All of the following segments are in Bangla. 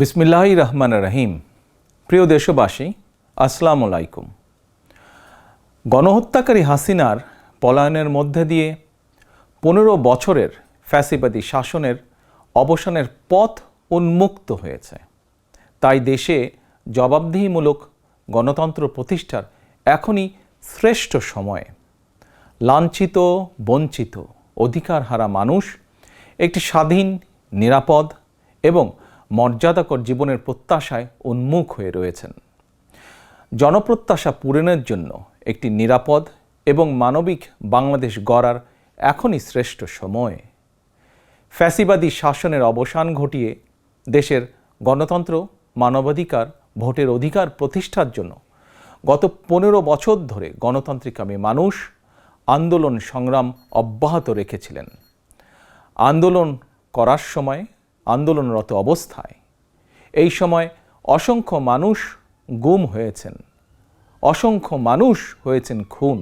বিসমিল্লাহির রহমানির রহিম। প্রিয় দেশবাসী, আসসালামু আলাইকুম। গণহত্যাকারী হাসিনার পলায়নের মধ্যে দিয়ে 15 বছরের ফ্যাসিবাদী শাসনের অবসানের পথ উন্মুক্ত হয়েছে। তাই দেশে জবাবদিহিমূলক গণতন্ত্র প্রতিষ্ঠার এখনই শ্রেষ্ঠ সময়। লাঞ্ছিত, বঞ্চিত, অধিকারহারা মানুষ একটি স্বাধীন, নিরাপদ এবং মর্যাদাকর জীবনের প্রত্যাশায় উন্মুখ হয়ে রয়েছেন। জনপ্রত্যাশা পূরণের জন্য একটি নিরাপদ এবং মানবিক বাংলাদেশ গড়ার এখনই শ্রেষ্ঠ সময়। ফ্যাসিবাদী শাসনের অবসান ঘটিয়ে দেশের গণতন্ত্র, মানবাধিকার, ভোটের অধিকার প্রতিষ্ঠার জন্য গত 15 বছর ধরে গণতান্ত্রিকামী মানুষ আন্দোলন সংগ্রাম অব্যাহত রেখেছিলেন। আন্দোলন করার সময়, আন্দোলনরত অবস্থায় এই সময় অসংখ্য মানুষ গুম হয়েছেন, অসংখ্য মানুষ হয়েছেন খুন,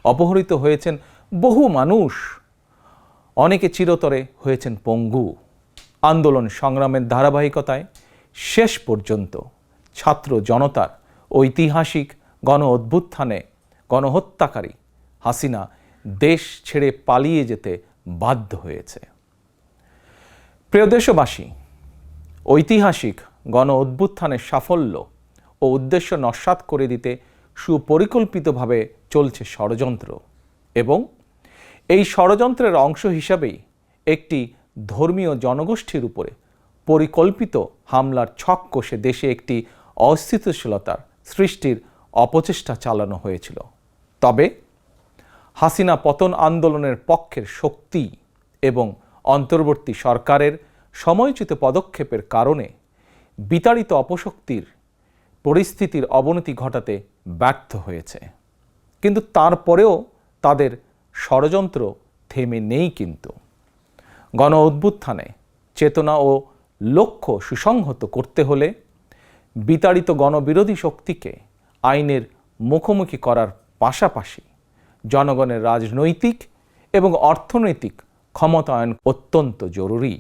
অপহৃত হয়েছেন বহু মানুষ, অনেকে চিরতরে হয়েছেন পঙ্গু। আন্দোলন সংগ্রামের ধারাবাহিকতায় শেষ পর্যন্ত ছাত্র জনতার ঐতিহাসিক গণ অভ্যুত্থানে গণহত্যাকারী হাসিনা দেশ ছেড়ে পালিয়ে যেতে বাধ্য হয়েছে। প্রিয় দেশবাসী, ঐতিহাসিক গণ অভ্যুত্থানের সাফল্য ও উদ্দেশ্য নস্যাৎ করে দিতে সুপরিকল্পিতভাবে চলছে ষড়যন্ত্র, এবং এই ষড়যন্ত্রের অংশ হিসাবেই একটি ধর্মীয় জনগোষ্ঠীর উপরে পরিকল্পিত হামলার ছক কষে দেশে একটি অস্থিতিশীলতার সৃষ্টির অপচেষ্টা চালানো হয়েছিল। তবে হাসিনা পতন আন্দোলনের পক্ষের শক্তি এবং অন্তর্বর্তী সরকারের সময়োচিত পদক্ষেপের কারণে বিতাড়িত অপশক্তির পরিস্থিতির অবনতি ঘটাতে ব্যর্থ হয়েছে। কিন্তু তারপরেও তাদের ষড়যন্ত্র থেমে নেই। কিন্তু গণ অভ্যুত্থানে চেতনা ও লক্ষ্য সুসংহত করতে হলে বিতাড়িত গণবিরোধী শক্তিকে আইনের মুখোমুখি করার পাশাপাশি জনগণের রাজনৈতিক এবং অর্থনৈতিক ক্ষমতায়ন অত্যন্ত জরুরি।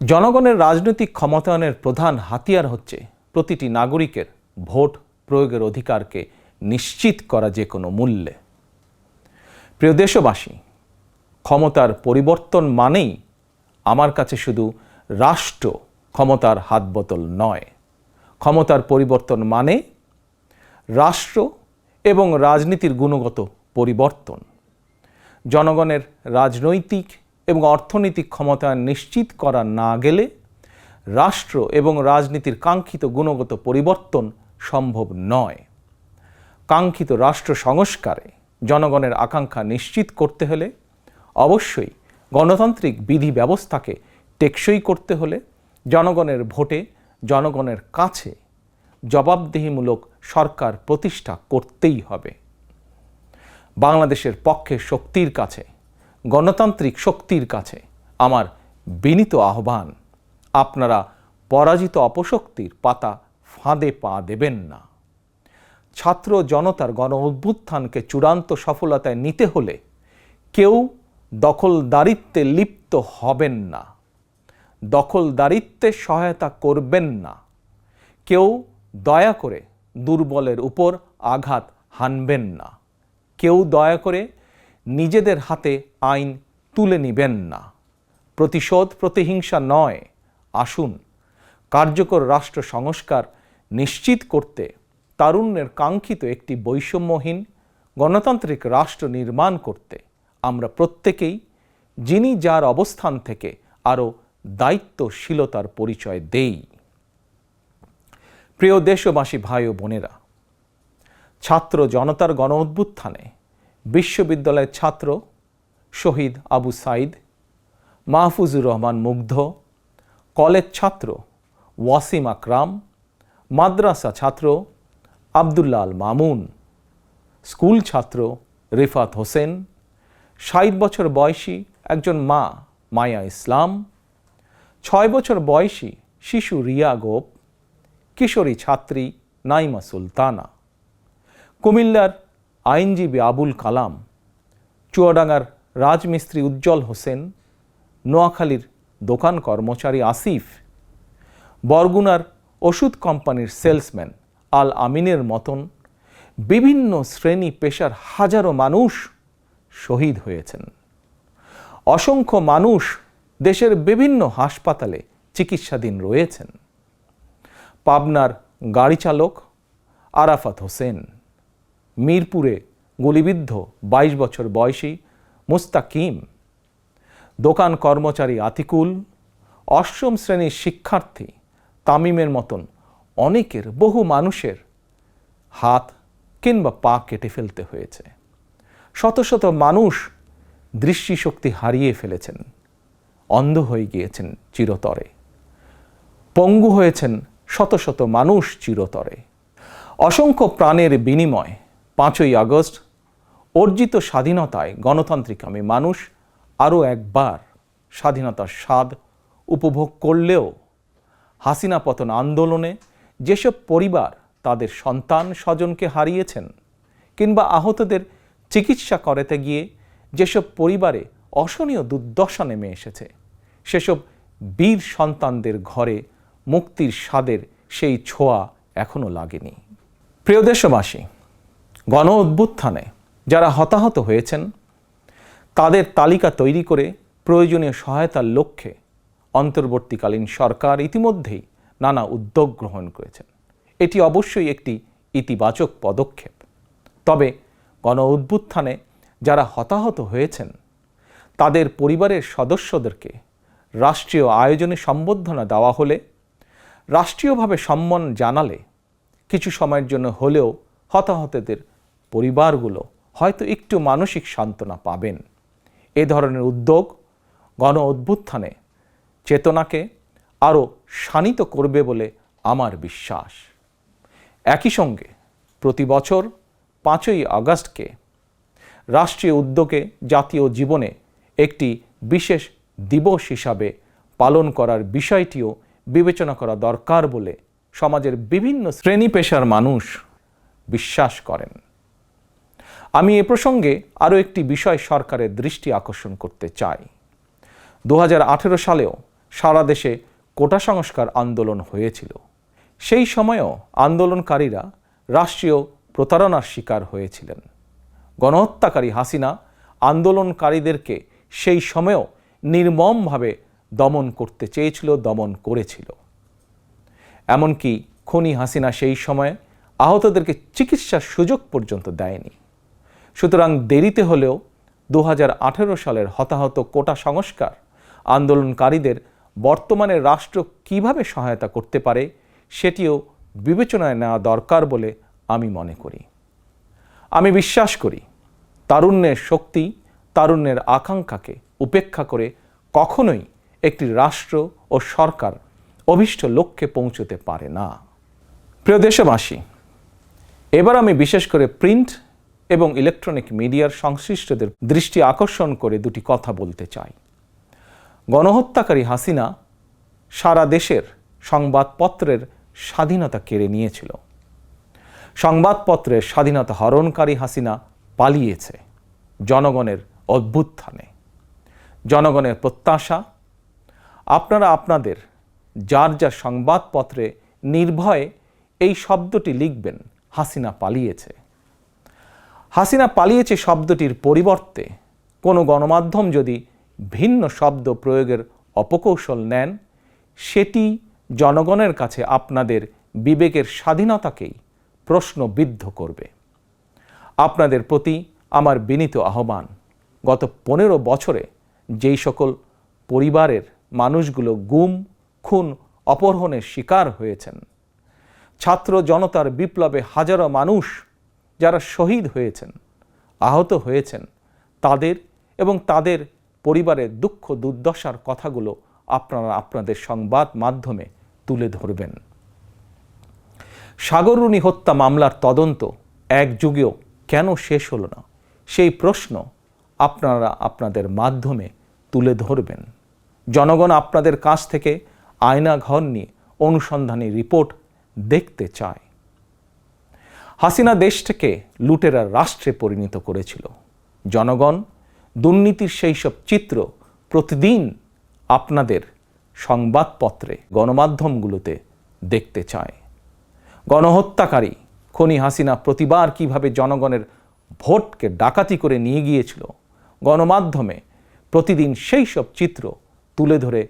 জনগণের রাজনৈতিক ক্ষমতায়নের প্রধান হাতিয়ার হচ্ছে প্রতিটি নাগরিকের ভোট প্রয়োগের অধিকারকে নিশ্চিত করা যে কোনো মূল্যে। প্রিয় দেশবাসী, ক্ষমতার পরিবর্তন মানেই আমার কাছে শুধু রাষ্ট্র ক্ষমতার হাতবোতল নয়। ক্ষমতার পরিবর্তন মানে রাষ্ট্র এবং রাজনীতির গুণগত পরিবর্তন। জনগণের রাজনৈতিক এবং অর্থনৈতিক ক্ষমতায়ন নিশ্চিত করা না গেলে রাষ্ট্র এবং রাজনীতির কাঙ্ক্ষিত গুণগত পরিবর্তন সম্ভব নয়। কাঙ্ক্ষিত রাষ্ট্র সংস্কারে জনগণের আকাঙ্ক্ষা নিশ্চিত করতে হলে অবশ্যই গণতান্ত্রিক বিধি ব্যবস্থাকে টেকসই করতে হলে জনগণের ভোটে জনগণের কাছে জবাবদিহিমূলক সরকার প্রতিষ্ঠা করতেই হবে। বাংলাদেশের পক্ষের শক্তির কাছে, গণতান্ত্রিক শক্তির কাছে আমার বিনীত আহ্বান, আপনারা পরাজিত অপশক্তির পাতা ফাঁদে পা দেবেন না। ছাত্র জনতার গণ অভ্যুত্থানকে চূড়ান্ত সফলতায় নিতে হলে কেউ দখলদারিত্বে লিপ্ত হবেন না, দখলদারিত্বে সহায়তা করবেন না, কেউ দয়া করে দুর্বলের উপর আঘাত হানবেন না, কেউ দয়া করে নিজেদের হাতে আইন তুলে নেবেন না। প্রতিশোধ, প্রতিহিংসা নয়। আসুন কার্যকর রাষ্ট্র সংস্কার নিশ্চিত করতে তারুণ্যের কাঙ্ক্ষিত একটি বৈষম্যহীন গণতান্ত্রিক রাষ্ট্র নির্মাণ করতে আমরা প্রত্যেকেই যিনি যার অবস্থান থেকে আরও দায়িত্বশীলতার পরিচয় দেই। প্রিয় দেশবাসী, ভাই ও বোনেরা, ছাত্র জনতার গণ অভ্যুত্থানে বিশ্ববিদ্যালয়ের ছাত্র শহীদ আবু সাইদ, মাহফুজুর রহমান মুগ্ধ, কলেজ ছাত্র ওয়াসিম আকরাম, মাদ্রাসা ছাত্র আবদুল্লাহ আল মামুন, স্কুল ছাত্র রিফাত হোসেন, 60 বছর বয়সী একজন মা মায়া ইসলাম, 6 বছর বয়সী শিশু রিয়া গোপ, কিশোরী ছাত্রী নাইমা সুলতানা, কুমিল্লার আইনজীবী আবুল কালাম, চুয়াডাঙ্গার রাজমিস্ত্রি উজ্জ্বল হোসেন, নোয়াখালীর দোকান কর্মচারী আসিফ, বরগুনার ওষুধ কোম্পানির সেলসম্যান আল আমিনের মতন বিভিন্ন শ্রেণী পেশার হাজারো মানুষ শহীদ হয়েছেন। অসংখ্য মানুষ দেশের বিভিন্ন হাসপাতালে চিকিৎসাধীন রয়েছেন। পাবনার গাড়ি চালক আরাফাত হোসেন, মিরপুরে গুলিবিদ্ধ 22 বছর বয়সী মুস্তাকিম, দোকান কর্মচারী আতিকুল, অষ্টম শ্রেণীর শিক্ষার্থী তামিমের মতন অনেকের, বহু মানুষের হাত কিংবা পা কেটে ফেলতে হয়েছে। শত শত মানুষ দৃষ্টিশক্তি হারিয়ে ফেলেছেন, অন্ধ হয়ে গিয়েছেন চিরতরে, পঙ্গু হয়েছেন শত শত মানুষ চিরতরে। অসংখ্য প্রাণের বিনিময় 5ই আগস্ট অর্জিত স্বাধীনতায় গণতান্ত্রিকামী মানুষ আরও একবার স্বাধীনতার স্বাদ উপভোগ করলেও হাসিনা পতন আন্দোলনে যেসব পরিবার তাদের সন্তান স্বজনকে হারিয়েছেন কিংবা আহতদের চিকিৎসা করাতে গিয়ে যেসব পরিবারে অসহনীয় দুর্দশা নেমে এসেছে, সেসব বীর সন্তানদের ঘরে মুক্তির স্বাদের সেই ছোঁয়া এখনো লাগেনি। প্রিয় দেশবাসী, গণ অভ্যুত্থানে যারা হতাহত হয়েছেন তাদের তালিকা তৈরি করে প্রয়োজনীয় সহায়তার লক্ষ্যে অন্তর্বর্তীকালীন সরকার ইতিমধ্যেই নানা উদ্যোগ গ্রহণ করেছেন। এটি অবশ্যই একটি ইতিবাচক পদক্ষেপ। তবে গণ অভ্যুত্থানে যারা হতাহত হয়েছেন তাদের পরিবারের সদস্যদেরকে রাষ্ট্রীয় আয়োজনে সম্বর্ধনা দেওয়া হলে, রাষ্ট্রীয়ভাবে সম্মান জানালে কিছু সময়ের জন্য হলেও হতাহতদের পরিবারগুলো হয়তো একটু মানসিক সান্ত্বনা পাবেন। এ ধরনের উদ্যোগ গণ অভ্যুত্থানে চেতনাকে আরও শানিত করবে বলে আমার বিশ্বাস। একই সঙ্গে প্রতি বছর 5ই আগস্টকে রাষ্ট্রীয় উদ্যোগে জাতীয় জীবনে একটি বিশেষ দিবস হিসাবে পালন করার বিষয়টিও বিবেচনা করা দরকার বলে সমাজের বিভিন্ন শ্রেণী পেশার মানুষ বিশ্বাস করেন। আমি এ প্রসঙ্গে আরও একটি বিষয় সরকারের দৃষ্টি আকর্ষণ করতে চাই। 2018 সালেও সারা দেশে কোটা সংস্কার আন্দোলন হয়েছিল। সেই সময়েও আন্দোলনকারীরা রাষ্ট্রীয় প্রতারণার শিকার হয়েছিলেন। গণহত্যাকারী হাসিনা আন্দোলনকারীদেরকে সেই সময়েও নির্মমভাবে দমন করতে চেয়েছিল, দমন করেছিল। এমনকি খুনি হাসিনা সেই সময়ে আহতদেরকে চিকিৎসার সুযোগ পর্যন্ত দেয়নি। সুতরাং দেরিতে হলেও 2018 সালের হতাহত কোটা সংস্কার আন্দোলনকারীদের বর্তমানে রাষ্ট্র কিভাবে সহায়তা করতে পারে সেটিও বিবেচনায় নেওয়া দরকার বলে আমি মনে করি। আমি বিশ্বাস করি তারুণ্যের শক্তি, তারুণ্যের আকাঙ্ক্ষাকে উপেক্ষা করে কখনোই একটি রাষ্ট্র ও সরকার অভীষ্ট লক্ষ্যে পৌঁছতে পারে না। প্রিয় দেশবাসী, এবার আমি বিশেষ করে প্রিন্ট এবং ইলেকট্রনিক মিডিয়ার সংশ্লিষ্টদের দৃষ্টি আকর্ষণ করে দুটি কথা বলতে চাই। গণহত্যাকারী হাসিনা সারা দেশের সংবাদপত্রের স্বাধীনতা কেড়ে নিয়েছিল। সংবাদপত্রের স্বাধীনতা হরণকারী হাসিনা পালিয়েছে জনগণের অভ্যুত্থানে। জনগণের প্রত্যাশা, আপনারা আপনাদের যার যার সংবাদপত্রে নির্ভয়ে এই শব্দটি লিখবেন, হাসিনা পালিয়েছে। হাসিনা পালিয়েছে শব্দটির পরিবর্তে কোনো গণমাধ্যম যদি ভিন্ন শব্দ প্রয়োগের অপকৌশল নেন, সেটি জনগণের কাছে আপনাদের বিবেকের স্বাধীনতাকেই প্রশ্নবিদ্ধ করবে। আপনাদের প্রতি আমার বিনীত আহ্বান, গত 15 বছরে যেই সকল পরিবারের মানুষগুলো গুম, খুন, অপহরণের শিকার হয়েছেন, ছাত্র জনতার বিপ্লবে হাজারো মানুষ যারা শহীদ হয়েছেন, আহত হয়েছেন, তাদের এবং তাদের পরিবারের দুঃখ দুর্দশার কথাগুলো আপনারা আপনাদের সংবাদ মাধ্যমে তুলে ধরবেন। সাগররুনি হত্যা মামলার তদন্ত এক যুগেও কেন শেষ হলো না, সেই প্রশ্ন আপনারা আপনাদের মাধ্যমে তুলে ধরবেন। জনগণ আপনাদের কাছ থেকে আয়নাঘর নিয়ে অনুসন্ধানী রিপোর্ট দেখতে চায়। হাসিনা দেশটাকে লুটেরার রাষ্ট্রে পরিণত করেছিল। জনগণ দুর্নীতির সেই সব চিত্র প্রতিদিন আপনাদের সংবাদপত্রে, গণমাধ্যমগুলোতে দেখতে চায়। গণহত্যাকারী খুনি হাসিনা প্রতিবার কিভাবে জনগণের ভোটকে ডাকাতি করে নিয়ে গিয়েছিল, গণমাধ্যমে প্রতিদিন সেই সব চিত্র তুলে ধরে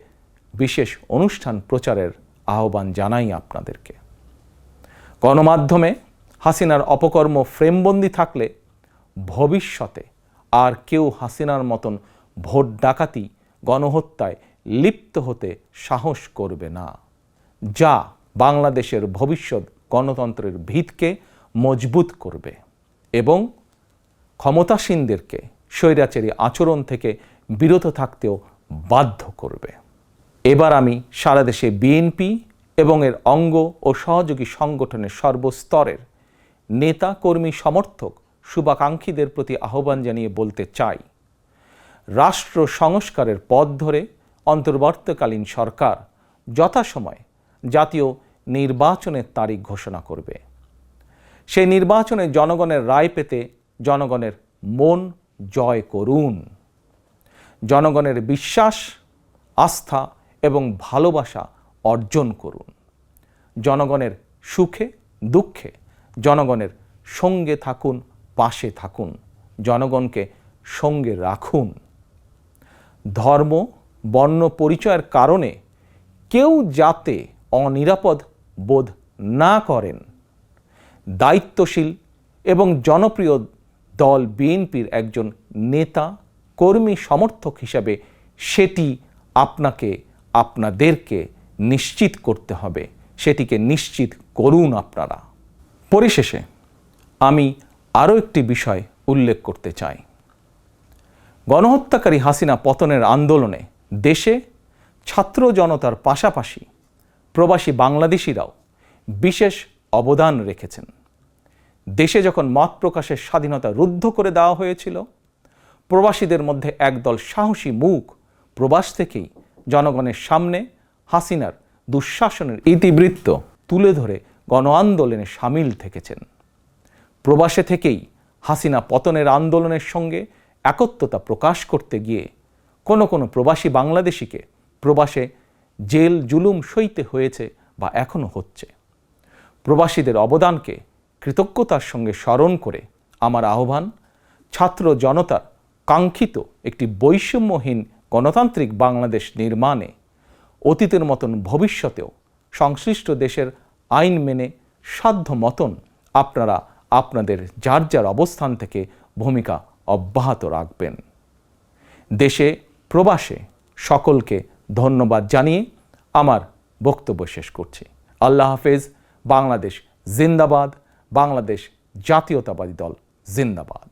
বিশেষ অনুষ্ঠান প্রচারের আহ্বান জানাই আপনাদেরকে। গণমাধ্যমে হাসিনার অপকর্ম ফ্রেমবন্দি থাকলে ভবিষ্যতে আর কেউ হাসিনার মতন ভোট ডাকাতি, গণহত্যায় লিপ্ত হতে সাহস করবে না, যা বাংলাদেশের ভবিষ্যৎ গণতন্ত্রের ভিতকে মজবুত করবে এবং ক্ষমতাসীনদেরকে স্বৈরাচারী আচরণ থেকে বিরত থাকতেও বাধ্য করবে। এবার আমি সারা দেশে বিএনপি এবং এর অঙ্গ ও সহযোগী সংগঠনের সর্বস্তরের নেতা, কর্মী, সমর্থক, শুভাকাঙ্ক্ষীদের প্রতি আহ্বান জানিয়ে বলতে চাই, রাষ্ট্র সংস্কারের পথ ধরে অন্তর্বর্তীকালীন সরকার যথাসময়ে জাতীয় নির্বাচনের তারিখ ঘোষণা করবে। সেই নির্বাচনে জনগণের রায় পেতে জনগণের মন জয় করুন। জনগণের বিশ্বাস, আস্থা এবং ভালোবাসা অর্জন করুন। জনগণের সুখে দুঃখে জনগণের সঙ্গে থাকুন, পাশে থাকুন, জনগণকে সঙ্গে রাখুন। ধর্ম, বর্ণ পরিচয়ের কারণে কেউ যাতে অনিরাপদ বোধ না করেন, দায়িত্বশীল এবং জনপ্রিয় দল বিএনপির একজন নেতা, কর্মী, সমর্থক হিসাবে সেটি আপনাদেরকে নিশ্চিত করতে হবে। সেটিকে নিশ্চিত করুন আপনারা। পরিশেষে আমি আরও একটি বিষয় উল্লেখ করতে চাই। গণহত্যাকারী হাসিনা পতনের আন্দোলনে দেশে ছাত্র জনতার পাশাপাশি প্রবাসী বাংলাদেশিরাও বিশেষ অবদান রেখেছেন। দেশে যখন মত প্রকাশের স্বাধীনতা রুদ্ধ করে দেওয়া হয়েছিল, প্রবাসীদের মধ্যে একদল সাহসী মুখ প্রবাস থেকেই জনগণের সামনে হাসিনার দুঃশাসনের ইতিবৃত্ত তুলে ধরে গণ আন্দোলনে সামিল থেকেছেন। প্রবাসে থেকেই হাসিনা পতনের আন্দোলনের সঙ্গে একত্রতা প্রকাশ করতে গিয়ে কোনো প্রবাসী বাংলাদেশিকে প্রবাসে জেল জুলুম সইতে হয়েছে বা এখনও হচ্ছে। প্রবাসীদের অবদানকে কৃতজ্ঞতার সঙ্গে স্মরণ করে আমার আহ্বান, ছাত্র জনতার কাঙ্ক্ষিত একটি বৈষম্যহীন গণতান্ত্রিক বাংলাদেশ নির্মাণে অতীতের মতন ভবিষ্যতেও সংশ্লিষ্ট দেশের আইন মেনে সাধ্য মতন আপনারা আপনাদের যার যার অবস্থান থেকে ভূমিকা অব্যাহত রাখবেন। দেশে প্রবাসে সকলকে ধন্যবাদ জানিয়ে আমার বক্তব্য শেষ করছি। আল্লাহ হাফেজ। বাংলাদেশ জিন্দাবাদ। বাংলাদেশ জাতীয়তাবাদী দল জিন্দাবাদ।